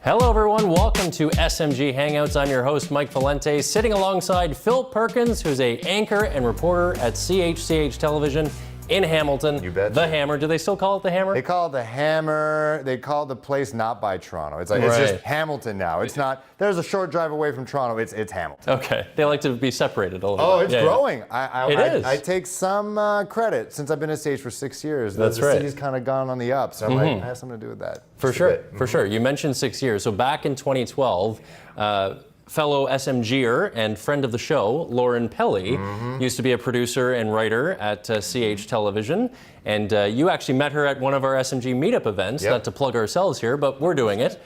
Hello everyone, welcome to SMG Hangouts. I'm your host, Mike Valente, sitting alongside Phil Perkins, who's an anchor and reporter at CHCH Television in Hamilton. You bet. The Hammer. Do they still call it The Hammer? They call it The Hammer. They call the place not by Toronto. It's like It's just Hamilton now. It's not, there's a short drive away from Toronto. It's Hamilton. Okay. They like to be separated a little bit. Oh, it's growing. Yeah. I take some credit since I've been at CH for 6 years. That's the right. city's kind of gone on the up. So I'm like, I have something to do with that. For sure, for sure. You mentioned 6 years. So back in 2012, fellow SMGer and friend of the show, Lauren Pelly, used to be a producer and writer at CH Television. And you actually met her at one of our SMG meetup events, not to plug ourselves here, but we're doing it.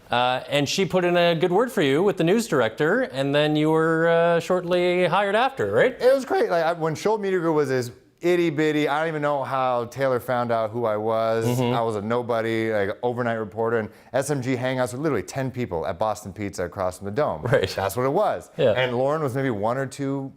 And she put in a good word for you with the news director, and then you were shortly hired after, right? It was great. Like when Shold Media Group was this itty bitty, I don't even know how Taylor found out who I was. I was a nobody, like overnight reporter, and SMG Hangouts were literally 10 people at Boston Pizza across from the Dome. Right. That's what it was. Yeah. And Lauren was maybe one or two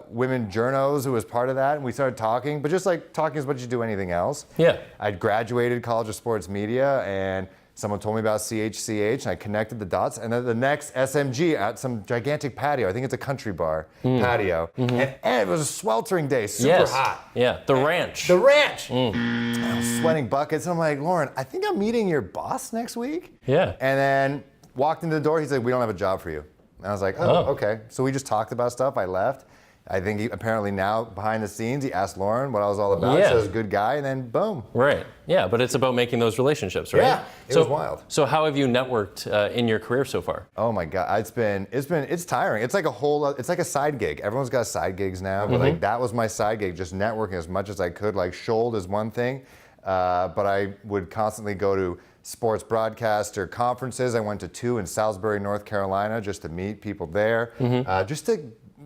women journos who was part of that, and we started talking, but just like talking as much as you do anything else. Yeah. I'd graduated College of Sports Media, and someone told me about CHCH, and I connected the dots, and then the next SMG at some gigantic patio, I think it's a country bar patio, and it was a sweltering day, super hot. Yeah, the ranch. The ranch! I was sweating buckets, and I'm like, Lauren, I think I'm meeting your boss next week. Yeah. And then walked into the door, he's like, we don't have a job for you. And I was like, oh, okay. So we just talked about stuff, I left. I think he, apparently now, behind the scenes, he asked Lauren what I was all about. Yeah. So he was a good guy, and then boom. Right. Yeah, but it's about making those relationships, right? Yeah, it was wild. So how have you networked in your career so far? Oh my God, it's tiring. It's like it's like a side gig. Everyone's got side gigs now, but like that was my side gig, just networking as much as I could. Like Shold is one thing, but I would constantly go to sports broadcaster conferences. I went to 2 in Salisbury, North Carolina, just to meet people there,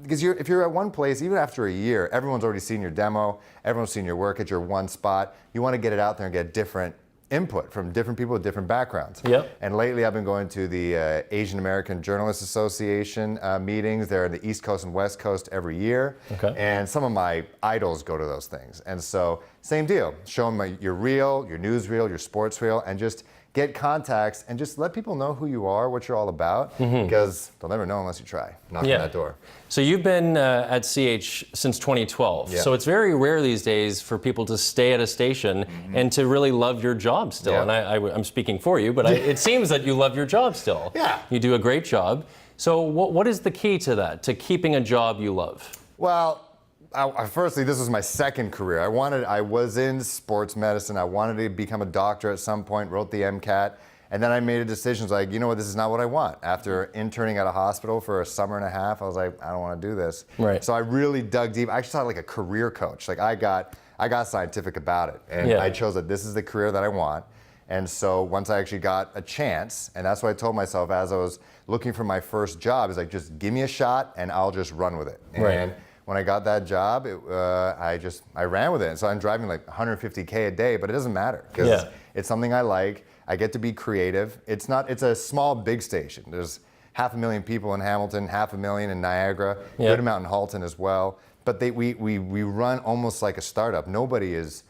because if you're at one place, even after a year, everyone's already seen your demo, everyone's seen your work at your one spot. You want to get it out there and get different input from different people with different backgrounds. Yep. And lately I've been going to the Asian American Journalists Association meetings. They're in the East Coast and West Coast every year. Okay. And some of my idols go to those things. And so, same deal. Show them your reel, your news reel, your sports reel, and just get contacts and just let people know who you are, what you're all about, because they'll never know unless you try. Knock on that door. So you've been at CH since 2012. Yeah. So it's very rare these days for people to stay at a station and to really love your job still. Yeah. And I'm speaking for you, but it seems that you love your job still. Yeah. You do a great job. So what is the key to that, to keeping a job you love? Well, firstly, this was my second career. I was in sports medicine. I wanted to become a doctor at some point, wrote the MCAT, and then I made a decision, like, you know what, this is not what I want. After interning at a hospital for a summer and a half, I was like, I don't want to do this. Right. So I really dug deep. I just thought like a career coach. Like I got scientific about it, and I chose that this is the career that I want. And so once I actually got a chance, and that's what I told myself as I was looking for my first job, is like, just give me a shot and I'll just run with it. And when I got that job, I ran with it. And so I'm driving like 150K a day, but it doesn't matter because it's something I like. I get to be creative. It's a small, big station. There's 500,000 people in Hamilton, 500,000 in Niagara, good amount in Halton as well. But we run almost like a startup. Nobody has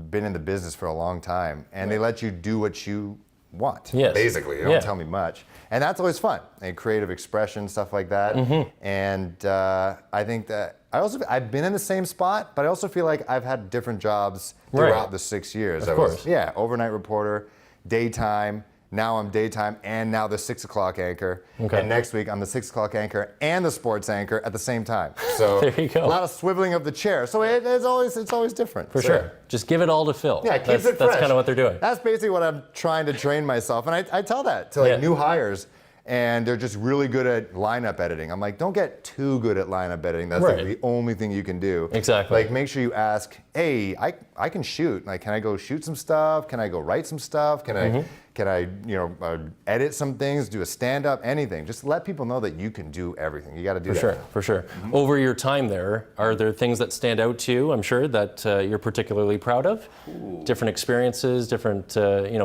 been in the business for a long time, and they let you do what you want, basically. They don't tell me much. And that's always fun, and creative expression, stuff like that. And I think that I've been in the same spot, but I also feel like I've had different jobs throughout the 6 years. Of course. Overnight reporter, daytime, now I'm daytime, and now the 6 o'clock anchor. And next week I'm the 6 o'clock anchor and the sports anchor at the same time. So there you go. A lot of swiveling of the chair. So it's always different. For sure. Just give it all to Phil. Yeah, keeps it fresh. That's kind of what they're doing. That's basically what I'm trying to train myself. And I tell that to new hires, and they're just really good at lineup editing. I'm like, don't get too good at lineup editing. That's like the only thing you can do. Exactly. Like, make sure you ask, hey, I can shoot. Like, can I go shoot some stuff? Can I go write some stuff? Can I edit some things, do a stand-up, anything. Just let people know that you can do everything. You got to do that. For sure. Over your time there, are there things that stand out to you, I'm sure, that you're particularly proud of? Different experiences, different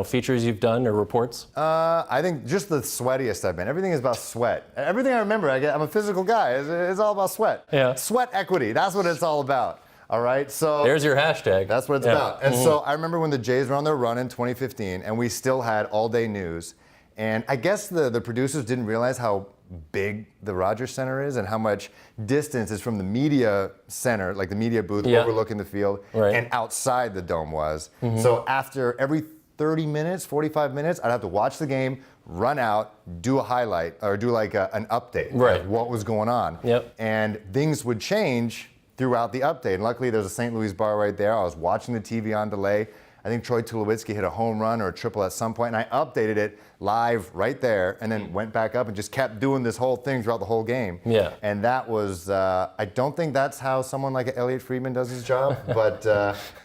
features you've done or reports? I think just the sweatiest I've been. Everything is about sweat. Everything I remember, I'm a physical guy. It's all about sweat. Yeah. Sweat equity, that's what it's all about. All right, so there's your hashtag. That's what it's about. And so I remember when the Jays were on their run in 2015, and we still had all-day news, And I guess the producers didn't realize how big the Rogers Center is and how much distance is from the media center, like the media booth overlooking the field, and outside the dome was. So after every 30 minutes, 45 minutes, I'd have to watch the game, run out, do a highlight, or do like an update of what was going on. And things would change throughout the update. And luckily, there's a St. Louis bar right there. I was watching the TV on delay. I think Troy Tulowitzki hit a home run or a triple at some point, and I updated it live right there, and then went back up and just kept doing this whole thing throughout the whole game. And that was, I don't think that's how someone like Elliot Friedman does his job, but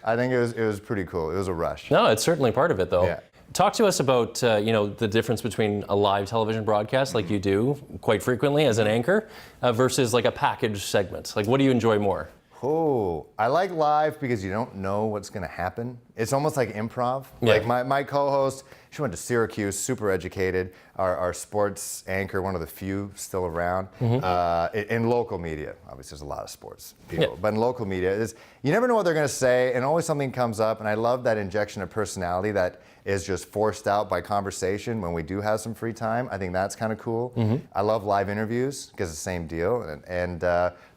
I think it was pretty cool. It was a rush. No, it's certainly part of it, though. Talk to us about the difference between a live television broadcast, like you do quite frequently as an anchor, versus like a packaged segment. Like, what do you enjoy more? Oh, I like live because you don't know what's going to happen. It's almost like improv. Like my co-host, she went to Syracuse, super educated. Our sports anchor, one of the few still around. In local media, obviously there's a lot of sports people, but in local media, you never know what they're going to say, and always something comes up, and I love that injection of personality that is just forced out by conversation when we do have some free time. I think that's kind of cool. I love live interviews because it's the same deal,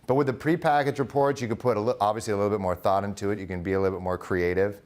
but with the prepackaged reports, you could put obviously a little bit more thought into it. You can be a little bit more creative.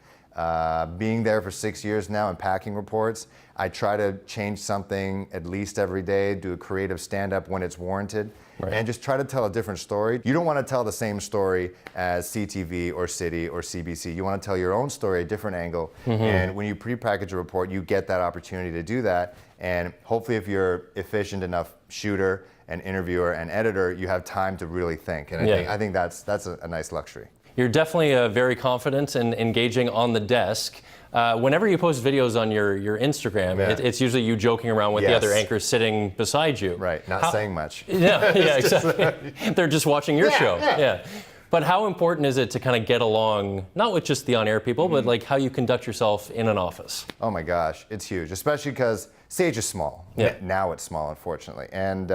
Being there for 6 years now and packing reports, I try to change something at least every day, do a creative stand-up when it's warranted, and just try to tell a different story. You don't want to tell the same story as CTV or City or CBC. You want to tell your own story, a different angle. And when you prepackage a report, you get that opportunity to do that. And hopefully if you're efficient enough shooter and interviewer and editor, you have time to really think. And I think that's a nice luxury. You're definitely very confident and engaging on the desk. Whenever you post videos on your Instagram, it's usually you joking around with the other anchors sitting beside you. Right, not saying much. Exactly. They're just watching your show. But how important is it to kind of get along, not with just the on-air people, but like how you conduct yourself in an office? Oh my gosh, it's huge, especially because CH is small. Now it's small, unfortunately. And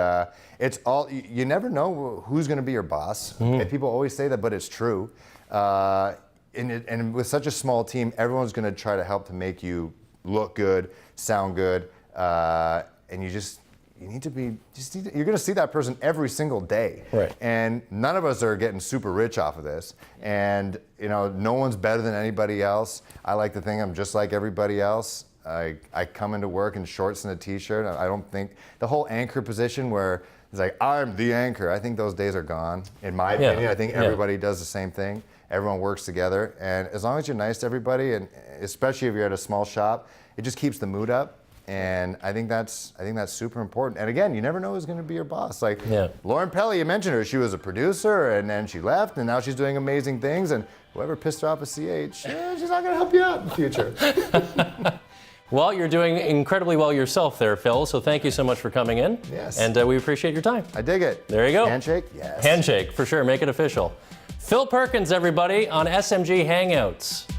it's all, you never know who's going to be your boss. And people always say that, but it's true. And with such a small team, everyone's going to try to help to make you look good, sound good, and you're going to see that person every single day. And none of us are getting super rich off of this. And no one's better than anybody else. I like to think I'm just like everybody else. I come into work in shorts and a t-shirt. I don't think the whole anchor position where it's like, I'm the anchor, I think those days are gone, in my opinion. I think everybody does the same thing. Everyone works together. And as long as you're nice to everybody, and especially if you're at a small shop, it just keeps the mood up. And I think that's super important. And again, you never know who's going to be your boss. Like Lauren Pelly, you mentioned her. She was a producer, and then she left, and now she's doing amazing things. And whoever pissed her off at CH, she's not going to help you out in the future. Well, you're doing incredibly well yourself there, Phil, so thank you so much for coming in. And we appreciate your time. I dig it. There you go. Handshake? Yes. Handshake, for sure. Make it official. Phil Perkins, everybody, on SMG Hangouts.